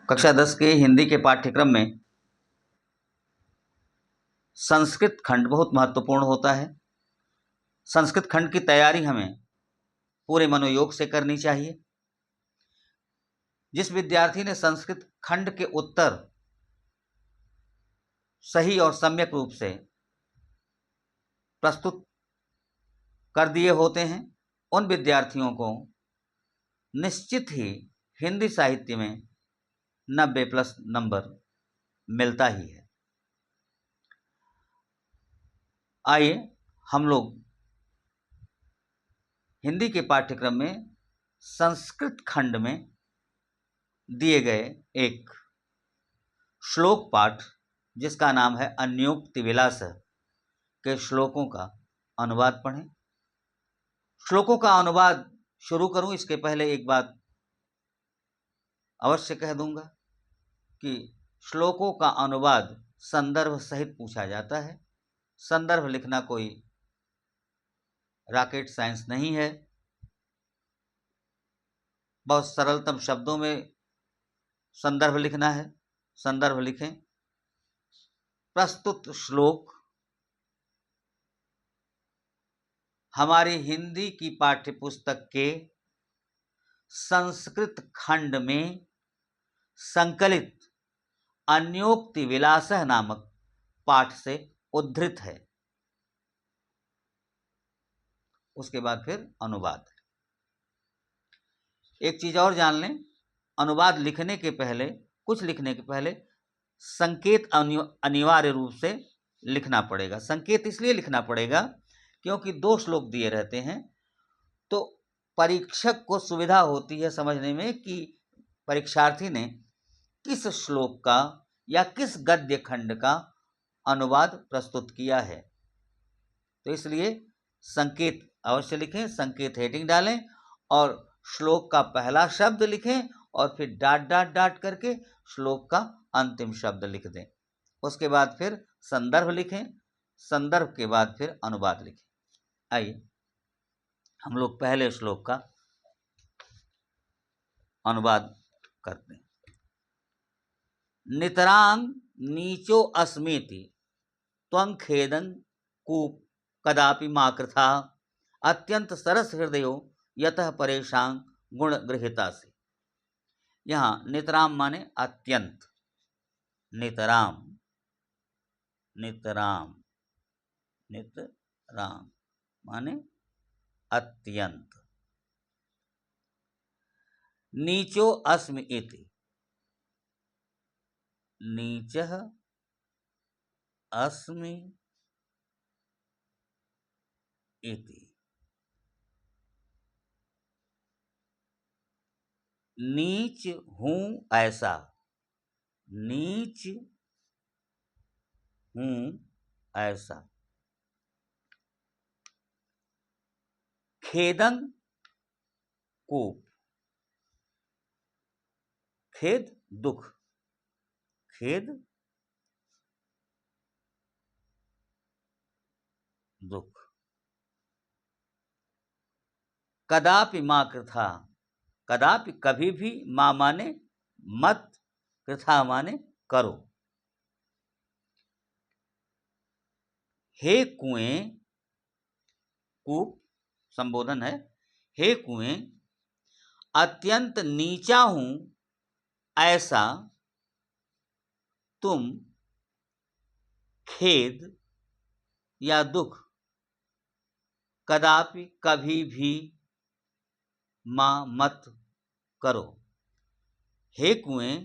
कक्षा 10 के हिंदी के पाठ्यक्रम में संस्कृत खंड बहुत महत्वपूर्ण होता है। संस्कृत खंड की तैयारी हमें पूरे मनोयोग से करनी चाहिए। जिस विद्यार्थी ने संस्कृत खंड के उत्तर सही और सम्यक रूप से प्रस्तुत कर दिए होते हैं, उन विद्यार्थियों को निश्चित ही हिंदी साहित्य में 90+ नंबर मिलता ही है। आइए हम लोग हिंदी के पाठ्यक्रम में संस्कृत खंड में दिए गए एक श्लोक पाठ जिसका नाम है अन्योक्ति विलास के श्लोकों का अनुवाद पढ़ें। श्लोकों का अनुवाद शुरू करूं इसके पहले एक बात अवश्य कह दूंगा कि श्लोकों का अनुवाद संदर्भ सहित पूछा जाता है। संदर्भ लिखना कोई रॉकेट साइंस नहीं है। बहुत सरलतम शब्दों में संदर्भ लिखना है। संदर्भ लिखें। प्रस्तुत श्लोक हमारी हिंदी की पाठ्यपुस्तक के संस्कृत खंड में संकलित अन्योक्ति विलासः नामक पाठ से उद्धृत है। उसके बाद फिर अनुवाद। एक चीज और जान लें, अनुवाद लिखने के पहले, कुछ लिखने के पहले संकेत अनिवार्य रूप से लिखना पड़ेगा। संकेत इसलिए लिखना पड़ेगा क्योंकि 2 श्लोक दिए रहते हैं, तो परीक्षक को सुविधा होती है समझने में कि परीक्षार्थी ने किस श्लोक का या किस गद्य खंड का अनुवाद प्रस्तुत किया है। तो इसलिए संकेत अवश्य लिखें, संकेत हेडिंग डालें और श्लोक का पहला शब्द लिखें और फिर डॉट डॉट डॉट करके श्लोक का अंतिम शब्द लिख दें। उसके बाद फिर संदर्भ लिखें, संदर्भ के बाद फिर अनुवाद लिखें। आइए हम लोग पहले श्लोक का अनुवाद करते हैं। नितरां नीचो अस्मीति त्वं खेदं कूप कदापि मा कृथा अत्यंत सरस हृदयो यतः परेशां गुण गृहीतासि। यहाँ नितराम माने अत्यंत, नितराम, नितराम, नितराम माने अत्यंत। नीचो अस्मि इति, नीचः अस्मि इति, नीच हूं ऐसा, नीच हूं ऐसा। खेदं कूप, खेद दुख, खेद दुख। कदापि मा कृथा, कदापि कभी भी, मा माने मत, कृथा माने करो। हे कुएं, कूप संबोधन है, हे कुएं अत्यंत नीचा हूं ऐसा तुम खेद या दुख कदापि कभी भी मत करो। हे कुएं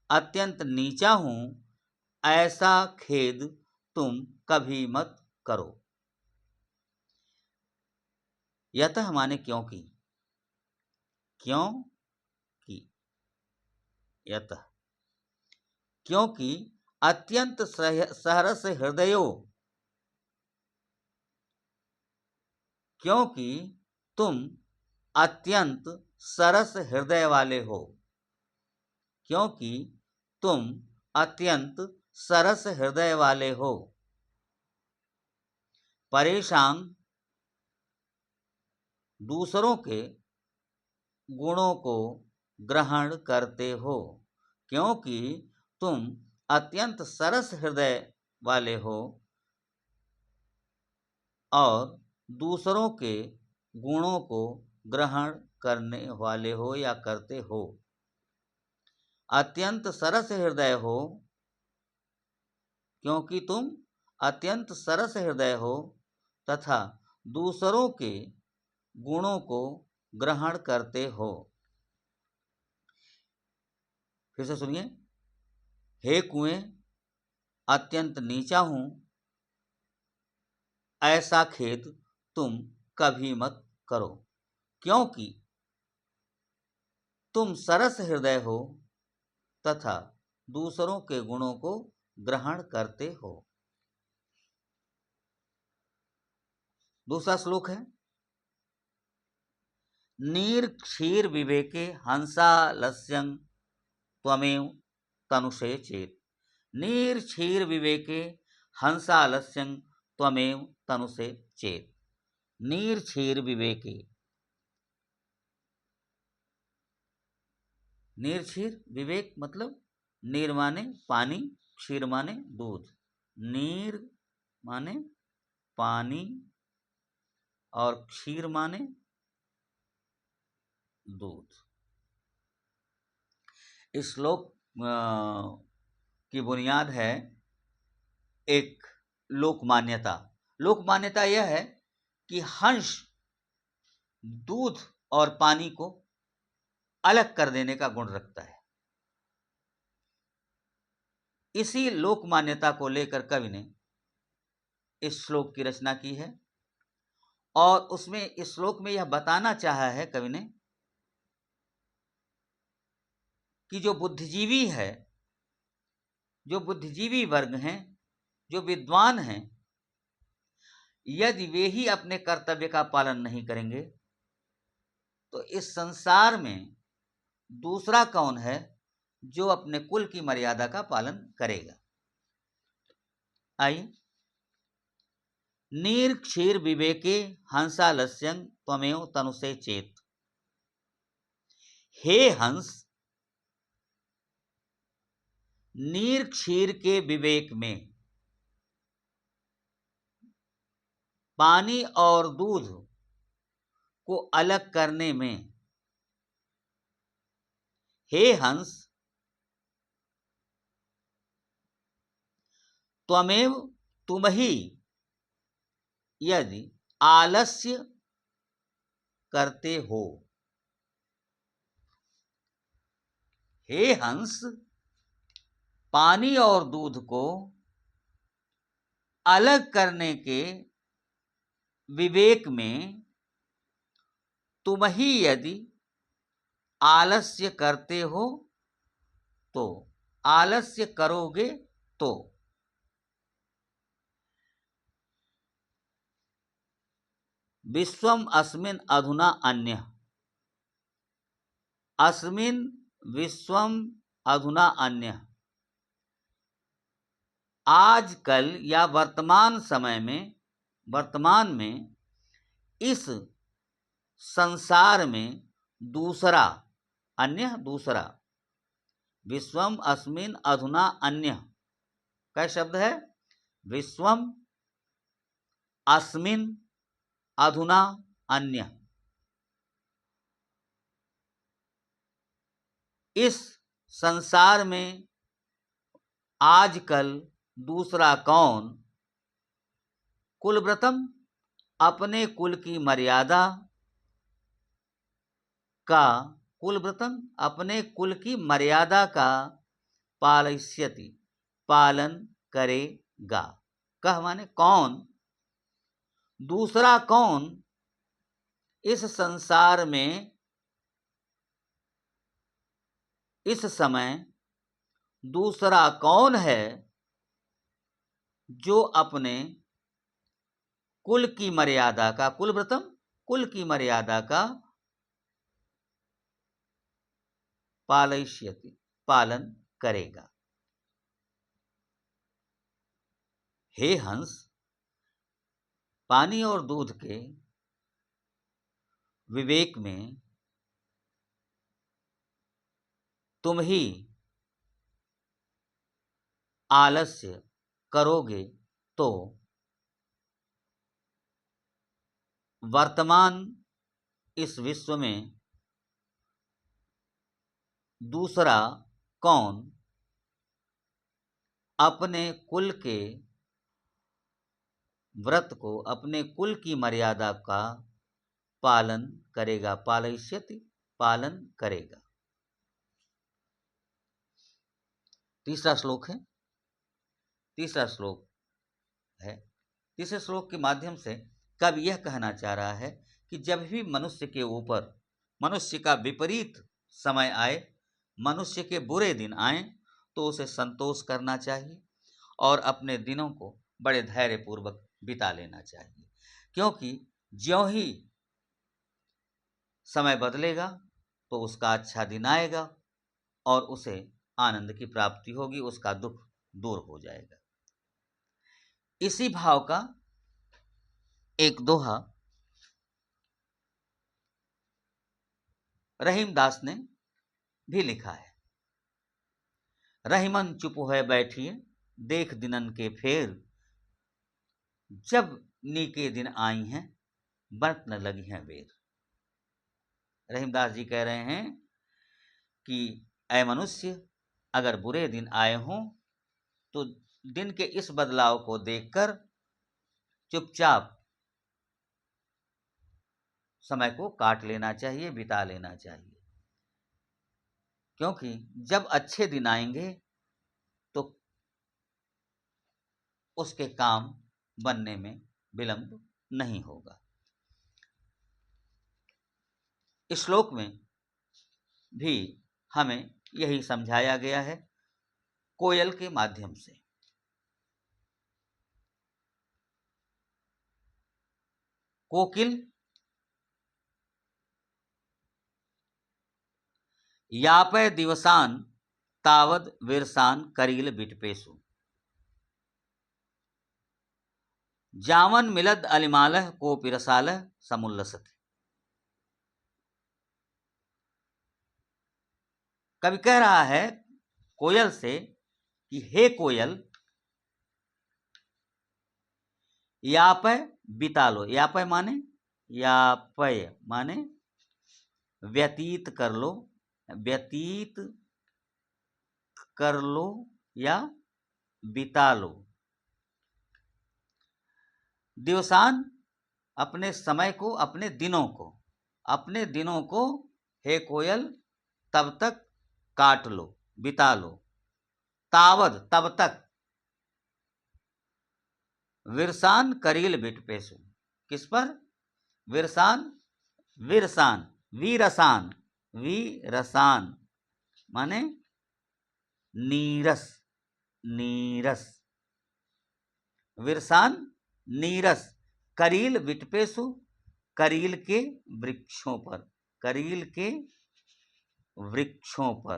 अत्यंत नीचा हूं ऐसा खेद तुम कभी मत करो। यतः माने क्योंकि, क्योंकि, यतः क्योंकि अत्यंत सहरस हृदयो, क्योंकि तुम अत्यंत सरस हृदय वाले हो, क्योंकि तुम अत्यंत सरस हृदय वाले हो। परेशान दूसरों के गुणों को ग्रहण करते हो, क्योंकि तुम अत्यंत सरस हृदय वाले हो और दूसरों के गुणों को ग्रहण करने वाले हो या करते हो। अत्यंत सरस हृदय हो क्योंकि तुम अत्यंत सरस हृदय हो तथा दूसरों के गुणों को ग्रहण करते हो। फिर से सुनिए। हे कुएं, अत्यंत नीचा हूं, ऐसा खेद तुम कभी मत करो, क्योंकि तुम सरस हृदय हो तथा दूसरों के गुणों को ग्रहण करते हो। दूसरा श्लोक है, नीर क्षीर विवेके हंसालस्यं त्वमेव तनुषे चेत। नीर क्षीर विवेके हंसालस्यं त्वमेव तनुषे चेत। नीर क्षीर विवेके, नीर क्षीर विवेक मतलब नीर माने पानी, क्षीर माने दूध। नीर माने पानी और क्षीर माने दूध। इस श्लोक की बुनियाद है एक लोक मान्यता। लोक मान्यता यह है कि हंस दूध और पानी को अलग कर देने का गुण रखता है। इसी लोक मान्यता को लेकर कवि ने इस श्लोक की रचना की है और उसमें इस श्लोक में यह बताना चाहा है कवि ने कि जो बुद्धिजीवी है, जो बुद्धिजीवी वर्ग हैं, जो विद्वान हैं, यदि वे ही अपने कर्तव्य का पालन नहीं करेंगे तो इस संसार में दूसरा कौन है जो अपने कुल की मर्यादा का पालन करेगा। आइए, नीर क्षीर विवेके हंसालस्यं त्वमेव तनुषे चेत। हे हंस, नीर क्षीर के विवेक में, पानी और दूध को अलग करने में, हे हंस, त्वमेव तुम ही यदि आलस्य करते हो। हे हंस, पानी और दूध को अलग करने के विवेक में तुम ही यदि आलस्य करते हो तो, आलस्य करोगे तो। विश्वम अस्मिन् अधुना अन्यः, अस्मिन् विश्वम अधुना अन्यः, आजकल या वर्तमान समय में, वर्तमान में इस संसार में दूसरा, अन्य दूसरा, विश्वम अस्मिन् अधुना अन्यः, क्या शब्द है? विश्वम अस्मिन् अधुना अन्यः, इस संसार में आजकल दूसरा कौन? कुलव्रतम, अपने कुल की मर्यादा का, कुलव्रतम अपने कुल की मर्यादा का पालयिष्यति, पालन करेगा। कह माने कौन? दूसरा कौन इस संसार में इस समय दूसरा कौन है जो अपने कुल की मर्यादा का, कुलव्रतम कुल की मर्यादा का पालयिष्यति, पालन करेगा। हे हंस, पानी और दूध के विवेक में तुम ही आलस्य करोगे तो वर्तमान इस विश्व में दूसरा कौन अपने कुल के व्रत को, अपने कुल की मर्यादा का पालन करेगा। पालयिष्यति, पालन करेगा। तीसरा श्लोक है। तीसरा श्लोक है। तीसरे श्लोक के माध्यम से कवि यह कहना चाह रहा है कि जब भी मनुष्य के ऊपर मनुष्य का विपरीत समय आए, मनुष्य के बुरे दिन आए, तो उसे संतोष करना चाहिए और अपने दिनों को बड़े धैर्यपूर्वक बिता लेना चाहिए, क्योंकि ज्यों ही समय बदलेगा तो उसका अच्छा दिन आएगा और उसे आनंद की प्राप्ति होगी, उसका दुख दूर हो जाएगा। इसी भाव का एक दोहा रहीमदास ने भी लिखा है। रहीमन चुप है बैठिए, देख दिनन के फेर, जब नीके दिन आई हैं, बरत न लगी हैं बेर। रहीमदास जी कह रहे हैं कि ऐ मनुष्य, अगर बुरे दिन आए हों तो दिन के इस बदलाव को देखकर चुपचाप समय को काट लेना चाहिए, बिता लेना चाहिए, क्योंकि जब अच्छे दिन आएंगे तो उसके काम बनने में विलंब नहीं होगा। इस श्लोक में भी हमें यही समझाया गया है कोयल के माध्यम से। कोकिल यापय दिवसान तावद विरसान करील बिटपेसु, जावन मिलद अलिमालह को पिरसालह समुल्लसत। कवि कह रहा है कोयल से कि हे कोयल, यापय बिता लो। यापय माने व्यतीत कर लो, व्यतीत कर लो या बिता लो। दिवसान अपने समय को, अपने दिनों को हे कोयल तब तक काट लो, बिता लो। तावद तब तक, विरसान करील बिटपेसु, किस पर? विरसान, विरसान, वीरसान, वीरसान माने नीरस, नीरस, विरसान नीरस, करील बिटपेसु, करील के वृक्षों पर, करील के वृक्षों पर।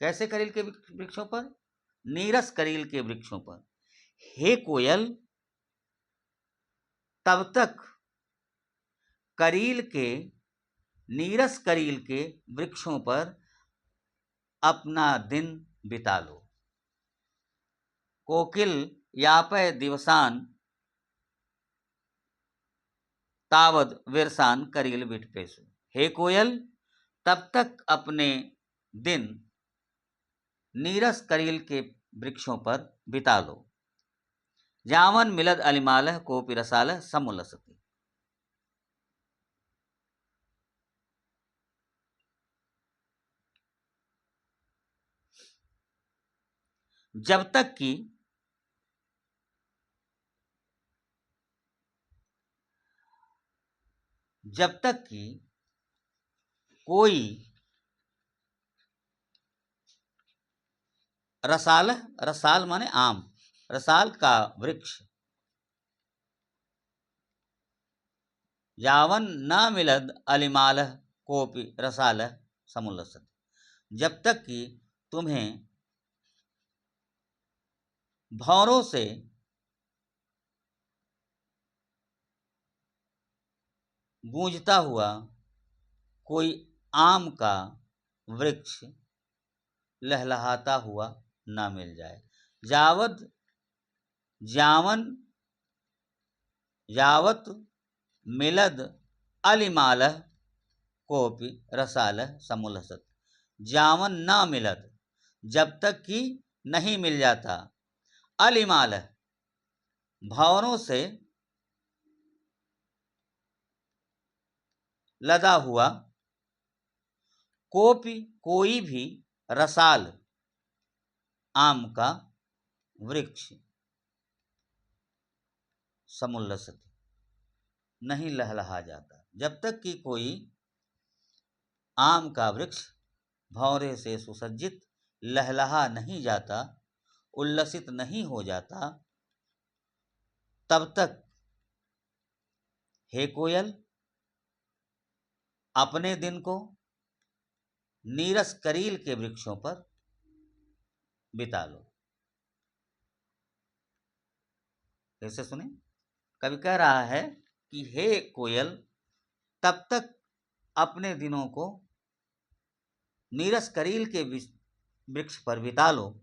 कैसे करील के वृक्षों पर? नीरस करील के वृक्षों पर। हे कोयल, तब तक करील के, नीरस करील के वृक्षों पर अपना दिन बिता लो। कोकिल यापय दिवसान तावद विरसान करील बिटपेसु। हे कोयल, तब तक अपने दिन नीरस करील के वृक्षों पर बिता लो। जावन मिलद अलिमालह को पिरसालह समुल्लसति। जब तक कि कोई रसाल, रसाल माने आम, रसाल का वृक्ष, यावन न मिलद अलिमालह कोपि रसालह समुल्लसत, जब तक कि तुम्हें भौरों से गूंजता हुआ कोई आम का वृक्ष लहलहाता हुआ ना मिल जाए। जावन यावत मिलद अलिमालह कोपि रसालह समुल्लसत। जावन ना मिलद, जब तक कि नहीं मिल जाता, अलिमालह भंवरों से लदा हुआ, कोपि कोई भी, रसाल आम का वृक्ष, समुल्लसत नहीं लहलहा जाता। जब तक कि कोई आम का वृक्ष भंवरे से सुसज्जित लहलहा नहीं जाता, उल्लसित नहीं हो जाता, तब तक हे कोयल अपने दिन को नीरस करील के वृक्षों पर बिता लो। कैसे सुने? कवि कह रहा है कि हे कोयल, तब तक अपने दिनों को नीरस करील के वृक्ष पर बिता लो,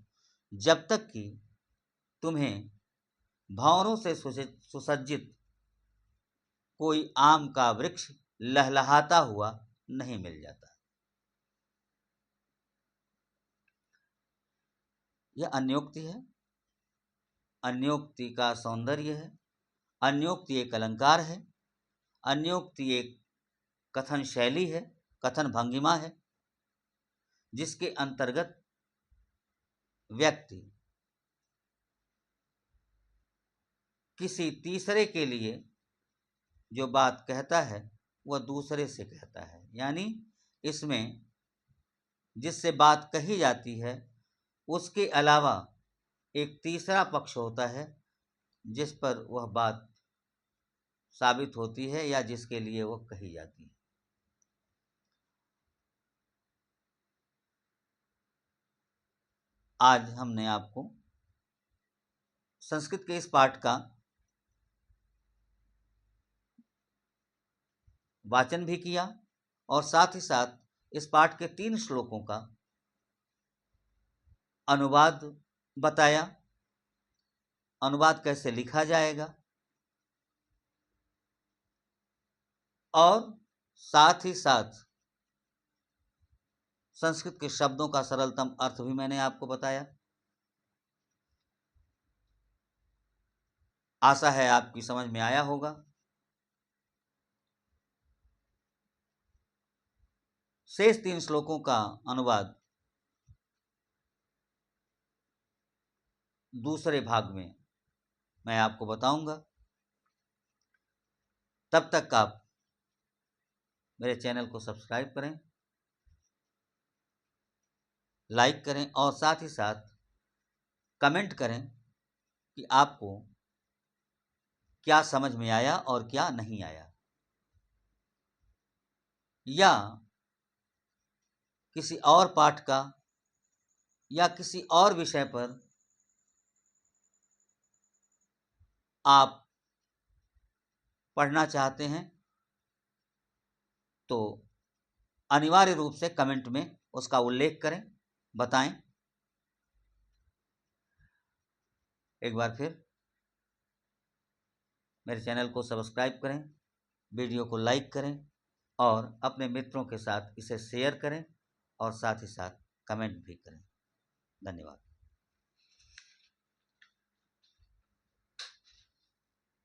जब तक कि तुम्हें भंवरों से सुसज्जित कोई आम का वृक्ष लहलहाता हुआ नहीं मिल जाता। यह अन्योक्ति है। अन्योक्ति का सौंदर्य है। अन्योक्ति एक अलंकार है। अन्योक्ति एक कथन शैली है, कथन भंगिमा है, जिसके अंतर्गत व्यक्ति किसी तीसरे के लिए जो बात कहता है वह दूसरे से कहता है। यानी इसमें जिससे बात कही जाती है उसके अलावा एक तीसरा पक्ष होता है जिस पर वह बात साबित होती है या जिसके लिए वह कही जाती है। आज हमने आपको संस्कृत के इस पाठ का वाचन भी किया और साथ ही साथ इस पाठ के 3 श्लोकों का अनुवाद बताया। अनुवाद कैसे लिखा जाएगा और साथ ही साथ संस्कृत के शब्दों का सरलतम अर्थ भी मैंने आपको बताया। आशा है आपकी समझ में आया होगा। शेष 3 श्लोकों का अनुवाद दूसरे भाग में मैं आपको बताऊंगा। तब तक आप मेरे चैनल को सब्सक्राइब करें, लाइक करें और साथ ही साथ कमेंट करें कि आपको क्या समझ में आया और क्या नहीं आया, या किसी और पाठ का या किसी और विषय पर आप पढ़ना चाहते हैं तो अनिवार्य रूप से कमेंट में उसका उल्लेख करें, बताएं। एक बार फिर मेरे चैनल को सब्सक्राइब करें, वीडियो को लाइक करें और अपने मित्रों के साथ इसे शेयर करें और साथ ही साथ कमेंट भी करें। धन्यवाद।